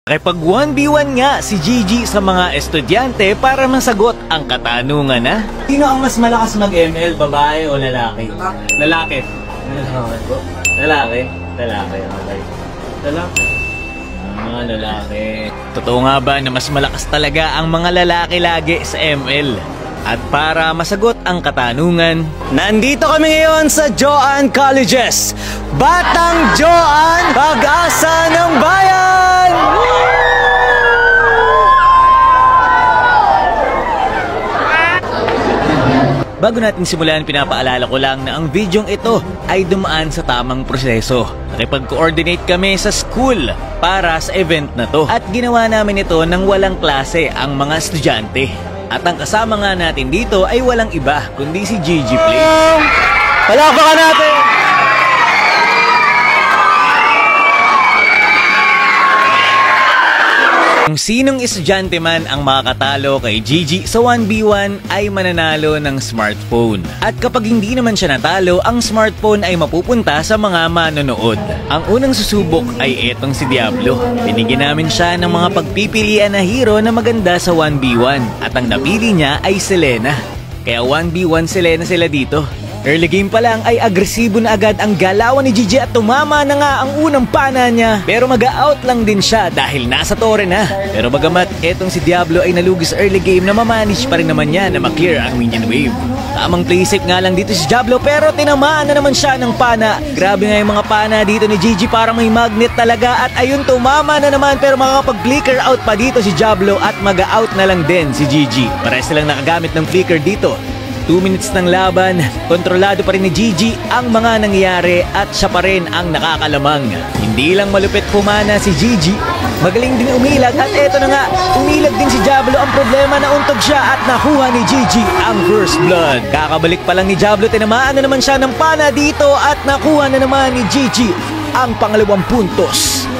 Nakipag 1v1 nga si Gigi sa mga estudyante para masagot ang katanungan na sino ang mas malakas mag-ML, babae o lalaki? Lalaki. Lalaki. Lalaki. Lalaki. Lalaki. Totoo nga ba na mas malakas talaga ang mga lalaki lagi sa ML? At para masagot ang katanungan, nandito kami ngayon sa Joan Colleges. Batang Joan, Pag-asa ng Bayan! Bago natin simulan, pinapaalala ko lang na ang videong ito ay dumaan sa tamang proseso. Nakipag-coordinate kami sa school para sa event na to. At ginawa namin ito nang walang klase ang mga estudyante. At ang kasama nga natin dito ay walang iba kundi si Gigi Play. Palakpakan natin! Kung sinong estudyante man ang makakatalo kay Gigi sa 1v1 ay mananalo ng smartphone. At kapag hindi naman siya natalo, ang smartphone ay mapupunta sa mga manonood. Ang unang susubok ay etong si Diablo. Binigyan namin siya ng mga pagpipilian na hero na maganda sa 1v1. At ang napili niya ay Selena. Kaya 1v1 Selena sila dito. Early game pa lang ay agresibo na agad ang galawan ni Gigi at tumama na nga ang unang pana niya. Pero mag-out lang din siya dahil nasa tore na. Pero bagamat etong si Diablo ay nalugi sa early game, na mamanage pa rin naman niya na maklear ang minion wave. Tamang play safe nga lang dito si Diablo pero tinamaan na naman siya ng pana. Grabe nga yung mga pana dito ni Gigi, parang may magnet talaga. At ayun, tumama na naman pero makakapag-flicker out pa dito si Diablo at mag-out na lang din si Gigi. Parehas silang nakagamit ng flicker dito. 2 minutes ng laban, kontrolado pa rin ni Gigi ang mga nangyayari at siya pa rin ang nakakalamang. Hindi lang malupit pumana si Gigi, magaling din umilag at eto na nga, umilag din si Diablo. Ang problema, nauntog siya at nakuha ni Gigi ang first blood. Kakabalik pa lang ni Diablo, tinamaan na naman siya ng pana dito at nakuha na naman ni Gigi ang pangalawang puntos.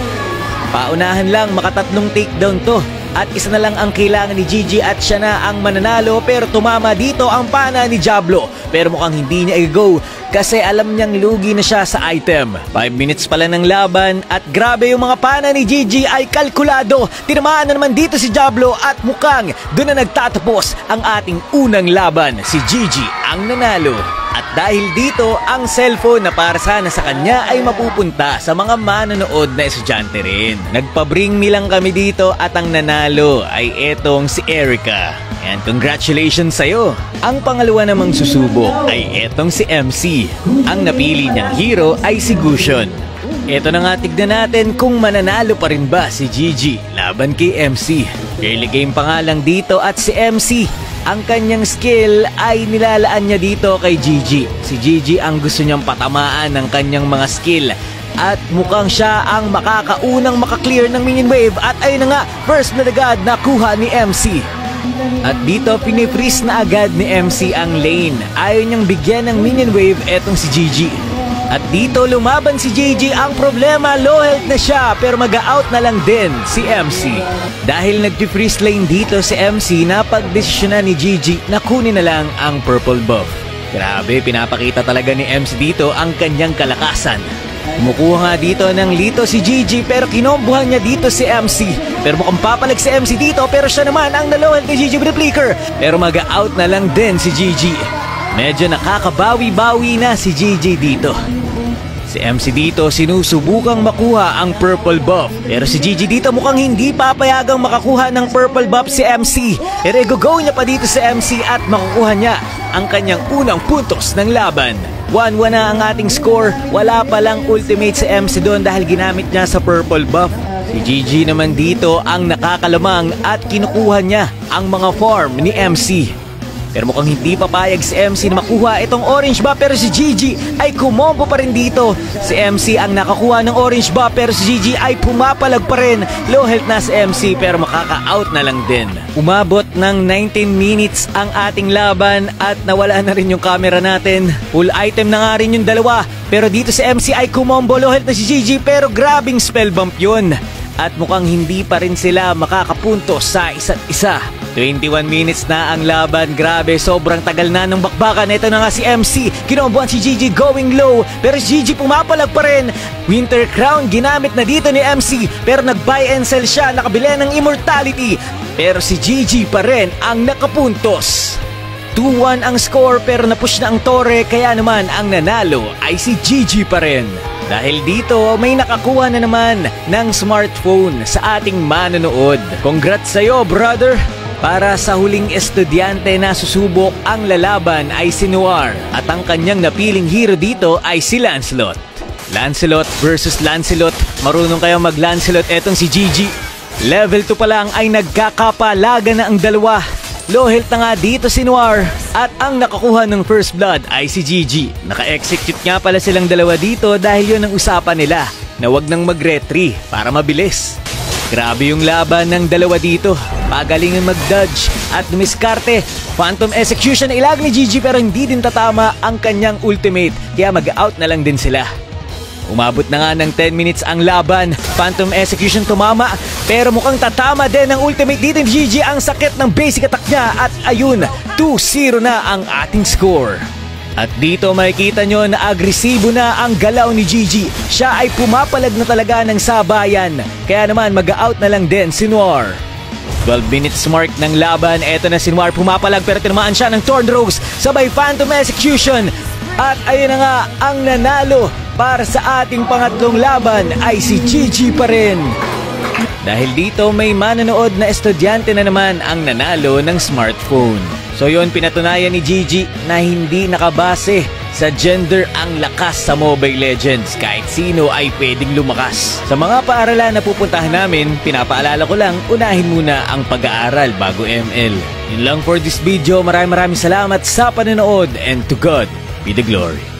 Paunahan lang, makatatlong takedown to. At isa na lang ang kailangan ni Gigi at siya na ang mananalo, pero tumama dito ang pana ni Diablo. Pero mukhang hindi niya i-go kasi alam niyang lugi na siya sa item. 5 minutes pala ng laban at grabe yung mga pana ni Gigi ay kalkulado. Tinamaan na naman dito si Diablo at mukhang doon na nagtatapos ang ating unang laban. Si Gigi ang nanalo. At dahil dito, ang cellphone na para sana sa kanya ay mapupunta sa mga manonood na estudyante rin. Nagpa-bring me lang kami dito at ang nanalo ay etong si Erica. And congratulations sa'yo! Ang pangalawa namang susubok ay etong si MC. Ang napili niyang hero ay si Gusion. Eto na nga, tignan natin kung mananalo pa rin ba si Gigi laban kay MC. Early game pa nga lang dito at si MC, ang kanyang skill ay nilalaan niya dito kay Gigi. Si Gigi ang gusto niyang patamaan ng kanyang mga skill. At mukhang siya ang makakaunang makaklear ng minion wave. At ayun na nga, first blood agad nakuha ni MC. At dito, pinifreeze na agad ni MC ang lane. Ayaw niyang bigyan ng minion wave etong si Gigi. At dito, lumaban si Gigi. Ang problema, low health na siya pero mag-out na lang din si MC. Dahil nag-freeze lane dito si MC, napag-desisyonan ni Gigi na kunin na lang ang purple buff. Grabe, pinapakita talaga ni MC dito ang kanyang kalakasan. Kumukuha nga dito ng lito si Gigi pero kinombuhan niya dito si MC. Pero mukhang papalag si MC dito pero siya naman ang nalow health ni Gigi with the flicker. Pero mag-out na lang din si Gigi. Medyo nakakabawi-bawi na si Gigi dito. Si MC dito sinusubukang makuha ang purple buff. Pero si Gigi dito mukhang hindi papayagang makakuha ng purple buff si MC. Pero i-go niya pa dito si MC at makukuha niya ang kanyang unang puntos ng laban. 1-1 na ang ating score. Wala palang ultimate si MC doon dahil ginamit niya sa purple buff. Si Gigi naman dito ang nakakalamang at kinukuha niya ang mga farm ni MC. Pero mukhang hindi papayag si MC na makuha itong orange buff pero si Gigi ay kumombo pa rin dito. Si MC ang nakakuha ng orange buff pero si Gigi ay pumapalag pa rin. Low health na si MC pero makaka-out na lang din. Umabot ng 19 minutes ang ating laban at nawala na rin yung camera natin. Full item na nga rin yung dalawa. Pero dito si MC ay kumombo, low health na si Gigi pero grabing spell bump yun. At mukhang hindi pa rin sila makakapuntos sa isa't isa. 21 minutes na ang laban. Grabe, sobrang tagal na ng bakbakan. Ito na nga si MC. Kinomboan si Gigi going low. Pero si Gigi pumapalag pa rin. Winter Crown ginamit na dito ni MC. Pero nag-buy and sell siya. Nakabili ng Immortality. Pero si Gigi pa rin ang nakapuntos. 2-1 ang score pero napush na ang Torre. Kaya naman ang nanalo ay si Gigi pa rin. Dahil dito may nakakuha na naman ng smartphone sa ating manonood. Congrats sa'yo, brother! Para sa huling estudyante na susubok, ang lalaban ay si Noir at ang kanyang napiling hero dito ay si Lancelot. Lancelot versus Lancelot. Marunong kayo mag-Lancelot etong si Gigi. Level 2 pa lang ay nagkakapalagan na ang dalawa. Low health na nga dito si Noir at ang nakakuha ng first blood ay si Gigi. Naka-execute nga pala silang dalawa dito dahil yun ang usapan nila na wag nang mag-retry para mabilis. Grabe yung laban ng dalawa dito. Pagalingan mag-dodge at dumiskarte. Phantom execution na ilag ni Gigi pero hindi din tatama ang kanyang ultimate kaya mag-out na lang din sila. Umabot na nga ng 10 minutes ang laban. Phantom execution tumama pero mukhang tatama din ang ultimate dito ni Gigi. Ang sakit ng basic attack niya at ayun, 2-0 na ang ating score. At dito makikita nyo na agresibo na ang galaw ni Gigi. Siya ay pumapalag na talaga ng sabayan. Kaya naman mag-out na lang din si Noir. 12 minutes mark ng laban. Eto na si Noir pumapalag pero tinamaan siya ng Thorn Rose. Sabay Phantom Execution. At ayun na nga ang nanalo para sa ating pangatlong laban ay si Gigi pa rin. Dahil dito may manonood na estudyante na naman ang nanalo ng smartphone. So yun, pinatunayan ni Gigi na hindi nakabase sa gender ang lakas sa Mobile Legends. Kahit sino ay pwedeng lumakas. Sa mga paaralan na pupuntahan namin, pinapaalala ko lang, unahin muna ang pag-aaral bago ML. Yun lang for this video. Maraming salamat sa panonood and to God be the glory.